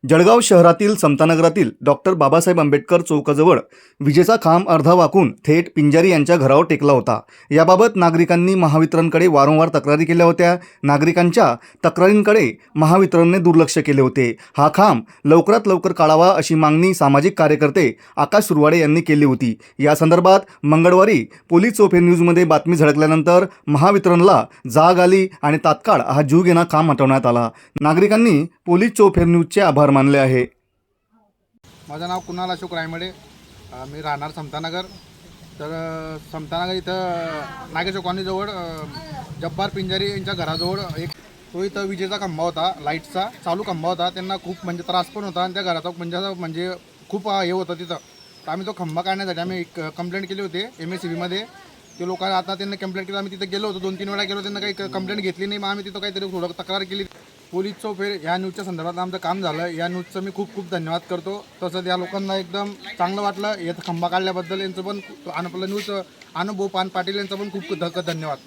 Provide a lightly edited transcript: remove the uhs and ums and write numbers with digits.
जळगाव शहरातील समतानगरातील डॉक्टर बाबासाहेब आंबेडकर चौकाजवळ विजेचा खांब अर्धा वाकून थेट पिंजारी यांच्या घरावर टेकला होता। याबाबत नागरिकांनी महावितरणकडे वारंवार तक्रारी केल्या होत्या। नागरिकांच्या तक्रारींकडे महावितरणने दुर्लक्ष केले होते। हा खांब लवकरात लवकर काढावा अशी मागणी सामाजिक कार्यकर्ते आकाश सुरवाडे यांनी केली होती। या संदर्भात मंगळवारी पोलीस चौफेर न्यूजमध्ये बातमी झळकल्यानंतर महावितरणला जाग आली आणि तात्काळ हा जीवघेणा खांब हटवण्यात आला। नागरिकांनी पोलीस चौफेर न्यूजचे आभार मानले आहे। माझं नाव कुणाल अशोक रायमडे, मी राहणार समतानगर। तर समतानगर इथं नागेश्वर कॉलनीजवळ जब्बार पिंजारी यांच्या घराजवळ तो इथं विजेचा खंबा होता, लाईटचा चालू खंबा होता। त्यांना खूप म्हणजे त्रास पण होता आणि त्या घराचा म्हणजे खूप हे होतं तिथं। तर आम्ही तो खंबा काढण्यासाठी आम्ही एक कंप्लेंट केली होती MSCBमध्ये। ते लोकांना आता त्यांनी कंप्लेंट केली, आम्ही तिथे गेलो होतो, 2-3 वेळा गेलो, त्यांना काही कंप्लेंट घेतली नाही। मग आम्ही तिथं काहीतरी थोडं तक्रार केली। पोलीस चौफेर ह्या न्यूजच्या संदर्भात आमचं काम झालं। या न्यूजचं मी खूप खूप धन्यवाद करतो। तसंच या लोकांना एकदम चांगलं वाटलं याचा खंबा काढल्याबद्दल। यांचं पण आपलं न्यूज अनुभव पाटील यांचा पण खूप धन्यवाद।